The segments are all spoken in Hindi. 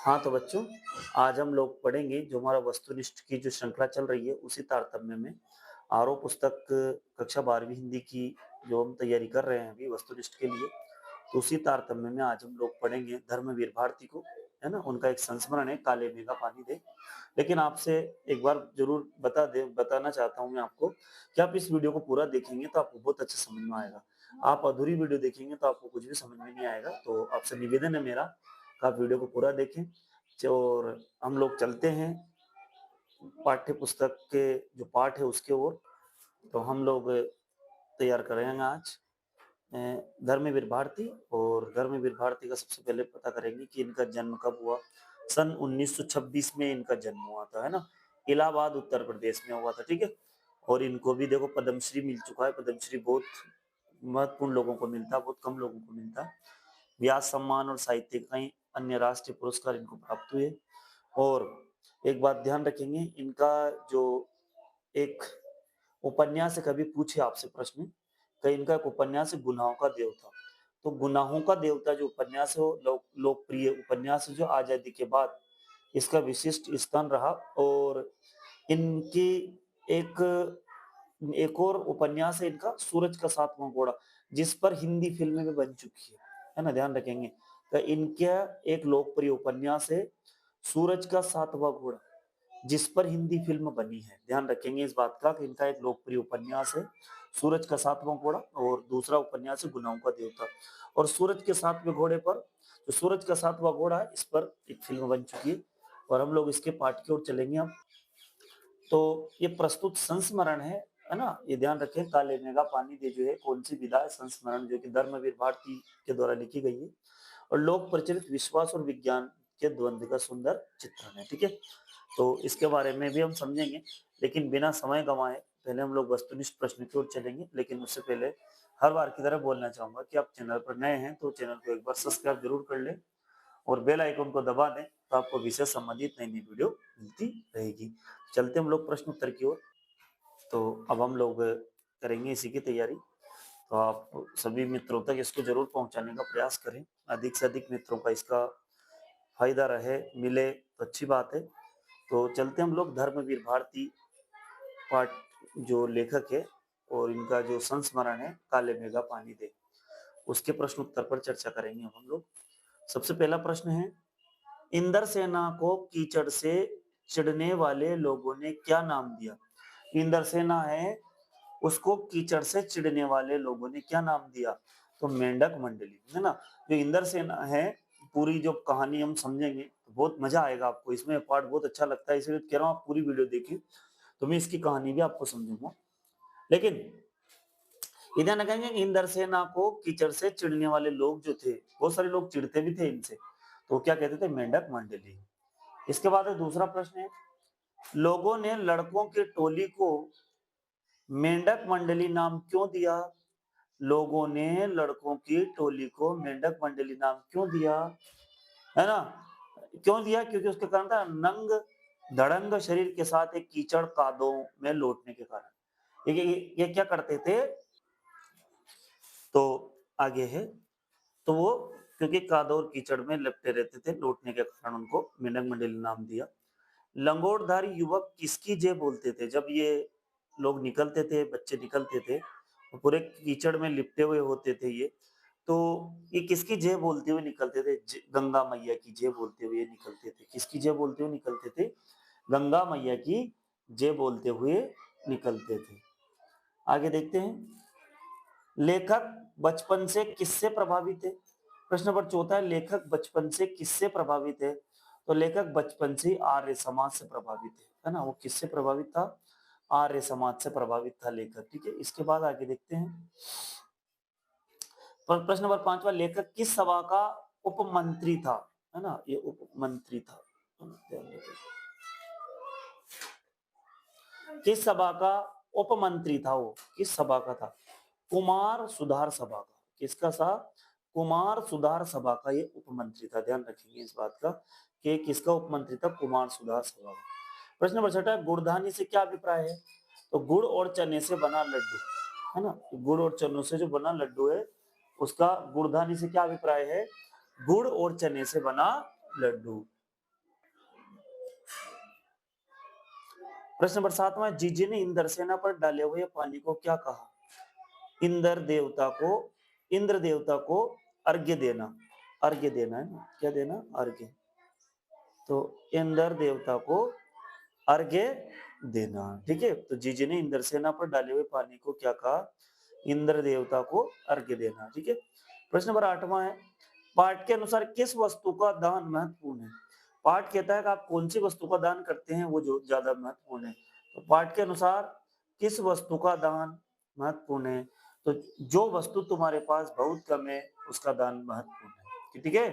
हाँ, तो बच्चों आज हम लोग पढ़ेंगे जो हमारा वस्तुनिष्ठ की जो श्रृंखला चल रही है उसी तारतम्य में आरओ पुस्तक कक्षा 12वीं हिंदी की जो हम तैयारी कर रहे हैं अभी वस्तुनिष्ठ के लिए, तो उसी तारतम्य में आज हम लोग पढ़ेंगे धर्मवीर भारती को, है ना? उनका एक संस्मरण है काले मेघा पानी दे। लेकिन आपसे एक बार ज़रूर बताना चाहता हूँ मैं आपको कि आप इस वीडियो को पूरा देखेंगे तो आपको बहुत अच्छा समझ में आएगा। आप अधूरी वीडियो देखेंगे तो आपको कुछ भी समझ में नहीं आएगा। तो आपसे निवेदन है मेरा कि आप वीडियो को पूरा देखें और हम लोग चलते हैं पाठ्य पुस्तक के जो पाठ है उसके ओर। तो हम लोग तैयार करेंगे आज अ, धर्मवीर भारती। और धर्मवीर भारती का सबसे पहले पता करेंगे कि इनका जन्म कब हुआ। सन 1926 में इनका जन्म हुआ था, है ना? इलाहाबाद उत्तर प्रदेश में हुआ था, ठीक है। और इनको भी देखो पद्मश्री मिल चुका है। पद्मश्री बहुत महत्वपूर्ण लोगों को मिलता है, बहुत कम लोगों को मिलता है। व्यास सम्मान और साहित्य के कई अन्य राष्ट्रीय पुरस्कार इनको प्राप्त हुए। और एक बात ध्यान रखेंगे, इनका जो एक उपन्यास है, कभी पूछे आपसे प्रश्न, कहीं इनका एक उपन्यास है गुनाहों का देवता। तो गुनाहों का देवता जो उपन्यास है वो लोकप्रिय उपन्यास है जो आजादी के बाद इसका विशिष्ट स्थान रहा। और इनकी एक एक और उपन्यास है इनका सूरज का सातवां घोड़ा, जिस पर हिंदी फिल्में भी बन चुकी है ना? ध्यान रखेंगे। तो इनका एक लोकप्रिय उपन्यास है सूरज का सातवां घोड़ा, जिस पर हिंदी फिल्म बनी है। ध्यान रखेंगे इस बात का कि इनका एक लोकप्रिय उपन्यास है सूरज का सातवां घोड़ा और दूसरा उपन्यास है गुनाहों का देवता। और सूरज के सातवें घोड़े पर, जो सूरज का सातवां घोड़ा है, इस पर एक फिल्म बन चुकी है। और हम लोग इसके पाठ की ओर चलेंगे अब। तो ये प्रस्तुत संस्मरण है ना? ये ध्यान रखें, काले मेघा पानी दे जो है कौन सी विधा है, संस्मरण जो कि धर्मवीर भारती के द्वारा लिखी गई है और लोक प्रचलित विश्वास और विज्ञान के द्वंद्व का सुंदर चित्रण है, ठीक है। तो इसके बारे में भी हम समझेंगे, लेकिन बिना समय गंवाए पहले हम लोग वस्तुनिष्ठ प्रश्न की ओर चलेंगे। लेकिन उससे पहले हर बार की तरह बोलना चाहूंगा कि आप चैनल पर नए हैं तो चैनल को एक बार सब्सक्राइब जरूर कर लें और बेल आइकन को दबा दें, तो आपको विषय संबंधित नई नई वीडियो मिलती रहेगी। चलते हम लोग प्रश्न उत्तर की ओर। तो अब हम लोग करेंगे इसी की तैयारी। तो आप सभी मित्रों तक इसको जरूर पहुंचाने का प्रयास करें, अधिक से अधिक मित्रों का इसका फायदा रहे, मिले तो अच्छी बात है। तो चलते हम लोग धर्मवीर भारती पाठ जो लेखक है और इनका जो संस्मरण है काले मेघा पानी दे, उसके प्रश्न उत्तर पर चर्चा करेंगे हम लोग। सबसे पहला प्रश्न है, इंदर सेना को कीचड़ से चिढ़ने वाले लोगों ने क्या नाम दिया? इंदर सेना है, उसको कीचड़ से चिढ़ने वाले लोगों ने क्या नाम दिया? तो मेंढक मंडली, है ना? जो इंदर सेना है, पूरी जो कहानी हम समझेंगे तो बहुत मजा आएगा आपको। इसमें पार्ट बहुत अच्छा लगता है, इसलिए कह रहा हूँ आप पूरी वीडियो देखिए, तो मैं इसकी कहानी भी आपको समझूंगा। लेकिन इधर न कहेंगे इंदर सेना को कीचड़ से चिढ़ने वाले लोग जो थे, बहुत सारे लोग चिढ़ते भी थे इनसे, तो क्या कहते थे? मेंढक मंडली। इसके बाद दूसरा प्रश्न है, लोगों ने लड़कों की टोली को मेंढक मंडली नाम क्यों दिया? लोगों ने लड़कों की टोली को मेंढक मंडली नाम क्यों दिया, है ना? क्यों दिया? क्योंकि उसके कारण था नंग धड़ंग शरीर के साथ एक कीचड़ कादों में लौटने के कारण। ये क्या करते थे? तो आगे है, तो वो क्योंकि कादो और कीचड़ में लिपटे रहते थे, लौटने के कारण उनको मेंढक मंडली नाम दिया। लंगोटधारी युवक किसकी जय बोलते थे? जब ये लोग निकलते थे, बच्चे निकलते थे, तो पूरे कीचड़ में लिपटे हुए होते थे ये, तो ये किसकी जय बोलते हुए निकलते थे? गंगा मैया की जय बोलते हुए निकलते थे। किसकी जय बोलते हुए निकलते थे? गंगा मैया की जय बोलते हुए निकलते थे। आगे देखते हैं, लेखक बचपन से किससे प्रभावित है? प्रश्न नंबर चौथा है, लेखक बचपन से किससे प्रभावित है? तो लेखक बचपन से आर्य समाज से प्रभावित है ना? वो किससे प्रभावित था? आर्य समाज से प्रभावित था लेखक, ठीक है। इसके बाद आगे देखते हैं, प्रश्न नंबर पांचवा, लेखक किस सभा का उपमंत्री था? है ना, ये उपमंत्री था। किस सभा का उपमंत्री था वो? किस सभा का था? कुमार सुधार सभा का। किसका सा? कुमार सुधार सभा का ये उपमंत्री था। ध्यान रखेंगे इस बात का कि किसका उपमंत्री था? कुमार सुधार सभा का। प्रश्न नंबर छठा, गुड़धानी से क्या अभिप्राय है? तो गुड़ और चने से बना लड्डू, है ना? तो गुड़ और चनों से जो बना लड्डू है, उसका गुड़धानी से क्या अभिप्राय है? गुड़ और चने से बना लड्डू। प्रश्न नंबर 7वां, जीजी ने इंद्रसेना पर डाले हुए पानी को क्या कहा? इंद्र देवता को इंद्र देवता को अर्घ्य देना। अर्घ्य देना है ना, क्या देना? अर्घ्य। तो इंद्र देवता को अर्घ्य देना। ठीक है, तो जीजी ने इंद्रसेना पर डाले हुए पानी को क्या कहा? इंद्र देवता को अर्घ्य देना। ठीक है, प्रश्न नंबर 8वां है, पाठ के अनुसार किस वस्तु का दान महत्वपूर्ण है? पाठ कहता है कि आप कौन सी वस्तु का दान करते हैं वो जो ज्यादा महत्वपूर्ण है। तो पाठ के अनुसार किस वस्तु का दान महत्वपूर्ण है? तो जो वस्तु तुम्हारे पास बहुत कम है उसका दान महत्वपूर्ण है। ठीक है,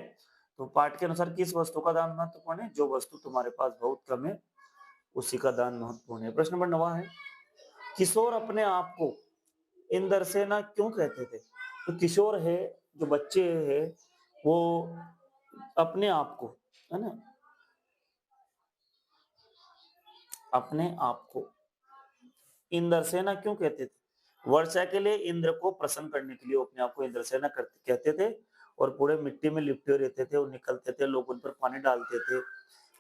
तो पाठ के अनुसार किस वस्तु का दान महत्वपूर्ण है? जो वस्तु तुम्हारे पास बहुत कम है उसी का दान महत्वपूर्ण है। प्रश्न नंबर 9 है, किशोर अपने आप को इंद्रसेना क्यों कहते थे? तो किशोर है, जो बच्चे है, वो अपने आप को, है ना, अपने आप को इंद्रसेना क्यों कहते थे? वर्षा के लिए, इंद्र को प्रसन्न करने के लिए अपने आप को इंद्रसेना कहते थे, और पूरे मिट्टी में लिपटे रहते थे और निकलते थे, लोग उन पर पानी डालते थे,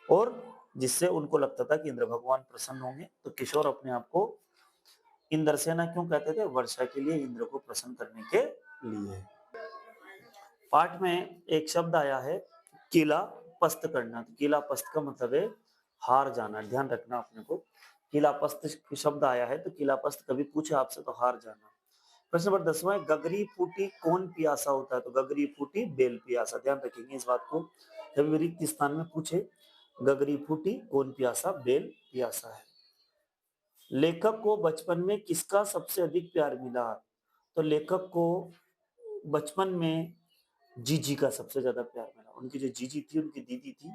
और जिससे उनको लगता था कि इंद्र भगवान प्रसन्न होंगे। तो किशोर अपने आप को इंद्रसेना क्यों कहते थे? वर्षा के लिए, इंद्र को प्रसन्न करने के लिए। पाठ में एक शब्द आया है किला पस्त करना। किला पस्त का मतलब है हार जाना, ध्यान रखना अपने को। किला पस्त शब्द आया है, तो किला पस्त कभी पूछे आपसे तो हार जाना। प्रश्न नंबर 10वां, गगरी फूटी कौन पियासा होता है? तो गगरी फूटी बेल पियासा। ध्यान रखेंगे इस बात को, कभी रिक्त स्थान में पूछे गगरी फूटी कौन पियासा? बेल पियासा है। लेखक को बचपन में किसका सबसे अधिक प्यार मिला? तो लेखक को बचपन में जीजी का सबसे ज्यादा प्यार मिला। उनकी जो जीजी थी, उनकी दीदी थी,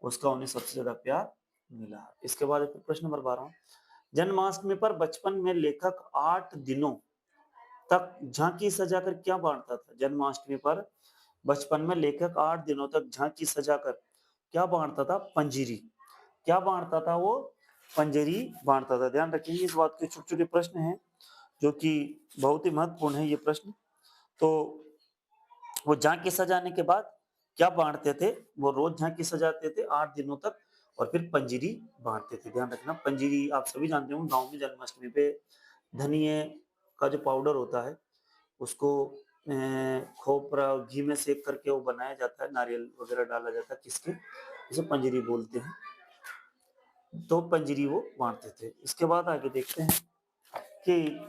उसका उन्हें सबसे ज्यादा प्यार मिला। इसके बाद प्रश्न नंबर 12, जन्माष्टमी पर बचपन में लेखक 8 दिनों तक झांकी सजाकर क्या बांटता था? जन्माष्टमी पर बचपन में लेखक 8 दिनों तक झांकी सजाकर क्या बांटता था? पंजीरी। क्या बांटता था वो? पंजीरी बांटता था। ध्यान रखिए इस बात के, छोटे छोटे प्रश्न हैं जो कि बहुत ही महत्वपूर्ण है ये प्रश्न। तो वो झांकी सजाने के बाद क्या बांटते थे? वो रोज झांकी सजाते थे 8 दिनों तक, और फिर पंजीरी बांटते थे। ध्यान रखना, पंजीरी आप सभी जानते हो, गांव में जन्माष्टमी पे धनिये का जो पाउडर होता है उसको खोपरा घी में सेक करके वो बनाया जाता है, नारियल वगैरह डाला जाता है, किसके, इसे पंजीरी बोलते हैं। तो पंजीरी वो बांटते थे। इसके बाद आगे देखते हैं कि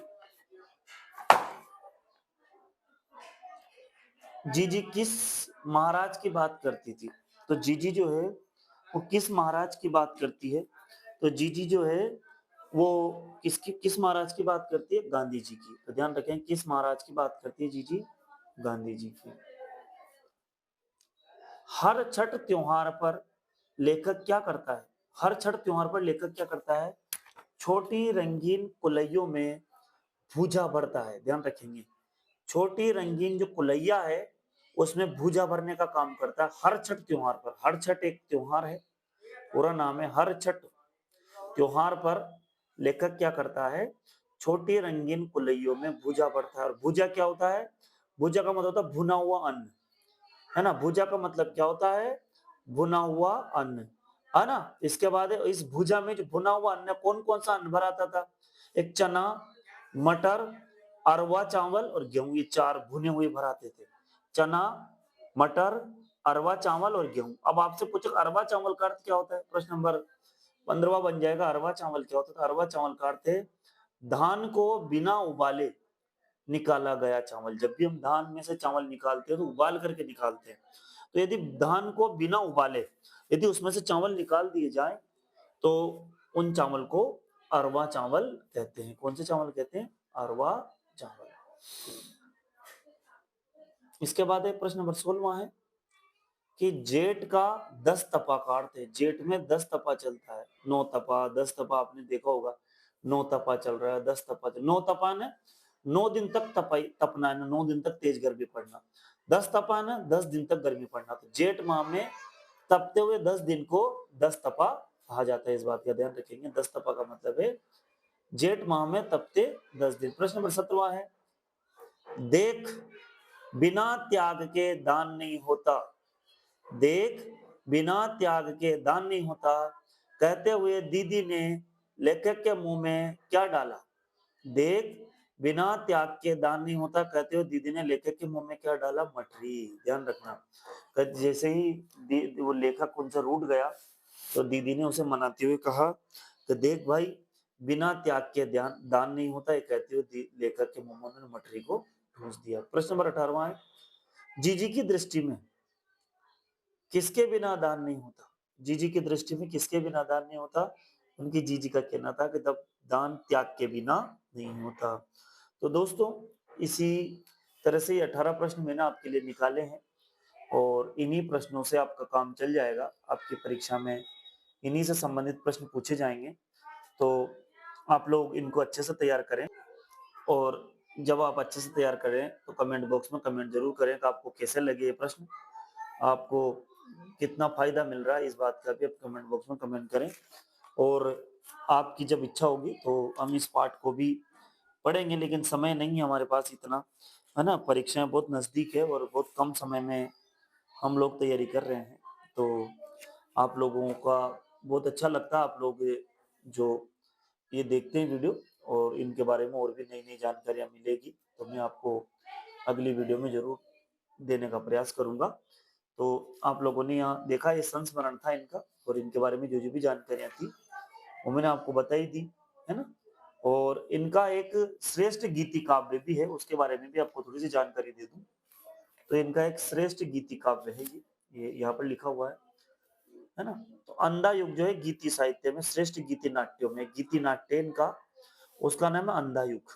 जीजी किस महाराज की बात करती थी? तो जीजी जो है वो किस महाराज की बात करती है? तो जीजी जो है वो किस महाराज की बात करती है? गांधी जी की। तो ध्यान रखें किस महाराज की बात करती है जीजी? गांधी जी की। हर छठ त्योहार पर लेखक क्या करता है? हर छठ त्योहार पर लेखक क्या करता है? छोटी रंगीन कुलैयों में भूजा भरता है। ध्यान रखेंगे, छोटी रंगीन जो कुलैया है उसमें भूजा भरने का काम करता है हर छठ त्योहार पर। हर छठ एक त्योहार है, पूरा नाम है। हर छठ त्योहार पर लेखक क्या करता है? छोटी रंगीन कुलैयों में भूजा भरता है। और भूजा क्या होता है? भूजा का मतलब होता है भुना हुआ अन्न, है ना। भूजा का मतलब क्या होता है? भुना हुआ अन्न, है ना। इसके बाद इस भूजा में जो भुना हुआ अन्न, कौन कौन सा अन्न भराता था? एक चना, मटर, अरवा चावल और गेहूं, ये 4 भुने हुए भराते थे। चना, मटर, अरवा चावल और गेहूं। अब आपसे पूछे अरवा चावल का अर्थ क्या होता है? प्रश्न नंबर 15वां बन जाएगा, अरवा चावल क्या होता था? अरवा चावल का अर्थ है धान को बिना उबाले निकाला गया चावल। जब भी हम धान में से चावल निकालते हैं तो उबाल करके निकालते हैं। तो यदि धान को बिना उबाले यदि उसमें से चावल निकाल दिए जाए तो उन चावल को अरवा चावल कहते हैं। कौन से चावल कहते हैं? अरवा चावल। इसके बाद प्रश्न नंबर 16वां है कि जेठ का 10 तपा का अर्थ है। जेठ में 10 तपा चलता है, 9 तपा, 10 तपा, आपने देखा होगा 9 तपा चल रहा है, 10 तपा 9 तपा ने 9 दिन तक तपना है ना, 9 दिन तक तेज गर्मी पड़ना। 10 तपा ना 10 दिन तक गर्मी पड़ना। तो जेठ माह में तपते हुए 10 दिन को 10 तपा कहा जाता है। इस बात का ध्यान रखेंगे, 10 तपा का मतलब है जेठ माह में तपते 10 दिन। प्रश्न नंबर 17वां है, देख बिना त्याग के दान नहीं होता। देख बिना त्याग के दान नहीं होता कहते हुए दीदी ने लेखक के मुंह में क्या डाला? देख, बिना त्याग के दान नहीं होता, कहते हो दीदी ने लेखक के मुंह में क्या डाला? मठरी। ध्यान रखना। जैसे ही वो लेखक उनसे रूठ गया तो दीदी ने उसे मनाते हुए कहा कि देख भाई, बिना त्याग के दान दान नहीं होता, ये कहते हुए लेखक के मुंह में उन्होंने मठरी को ठूंस दिया। प्रश्न नंबर 18वां है, जीजी की दृष्टि में किसके बिना दान नहीं होता? जीजी की दृष्टि में किसके बिना दान नहीं होता? उनकी जीजी का कहना था कि तब दान त्याग के बिना नहीं होता। तो दोस्तों, इसी तरह से ये 18 प्रश्न मैंने आपके लिए निकाले हैं और इन्हीं प्रश्नों से आपका काम चल जाएगा। आपकी परीक्षा में इन्हीं से संबंधित प्रश्न पूछे जाएंगे। तो आप लोग इनको अच्छे से तैयार करें और जब आप अच्छे से तैयार करें तो कमेंट बॉक्स में कमेंट जरूर करें कि आपको कैसे लगे ये प्रश्न, आपको कितना फायदा मिल रहा है, इस बात का भी आप कमेंट बॉक्स में कमेंट करें। और आपकी जब इच्छा होगी तो हम इस पाठ को भी पढ़ेंगे, लेकिन समय नहीं है हमारे पास इतना, है ना? परीक्षाएं बहुत नजदीक है और बहुत कम समय में हम लोग तैयारी कर रहे हैं। तो आप लोगों का बहुत अच्छा लगता है, आप लोग जो ये देखते हैं वीडियो, और इनके बारे में और भी नई-नई जानकारियाँ मिलेगी, तो मैं आपको अगली वीडियो में ज़रूर देने का प्रयास करूँगा। तो आप लोगों ने यहाँ देखा, ये संस्मरण था इनका, और इनके बारे में जो-जो भी जानकारियाँ थी, वो मैंने आपको बताई दी, है ना? और इनका एक श्रेष्ठ गीति काव्य भी है, उसके बारे में भी आपको थोड़ी-सी जानकारी दे दूँ। तो इनका एक श्रेष्ठ गीति काव्य है ये यहाँ पर लिखा हुआ है ना? तो अंधा युग जो है गीति साहित्य में श्रेष्ठ गीति नाट्यों में, गीति नाट्य इनका, उसका नाम है अंधा युग,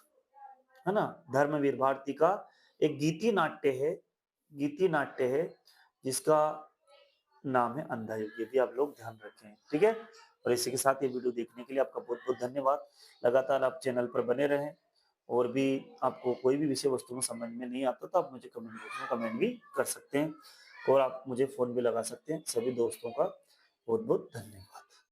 है ना? धर्मवीर भारती का एक गीति नाट्य है जिसका नाम है अंधा युग। ये भी आप लोग ध्यान रखें, ठीक है? और इसी के साथ ये वीडियो देखने के लिए आपका बहुत-बहुत धन्यवाद। लगातार आप चैनल पर बने रहें, और भी आपको कोई भी विषय वस्तु में समझ में नहीं आता तो आप मुझे कमेंट बॉक्स में कमेंट भी कर सकते हैं, और आप मुझे फ़ोन भी लगा सकते हैं। सभी दोस्तों का बहुत-बहुत धन्यवाद।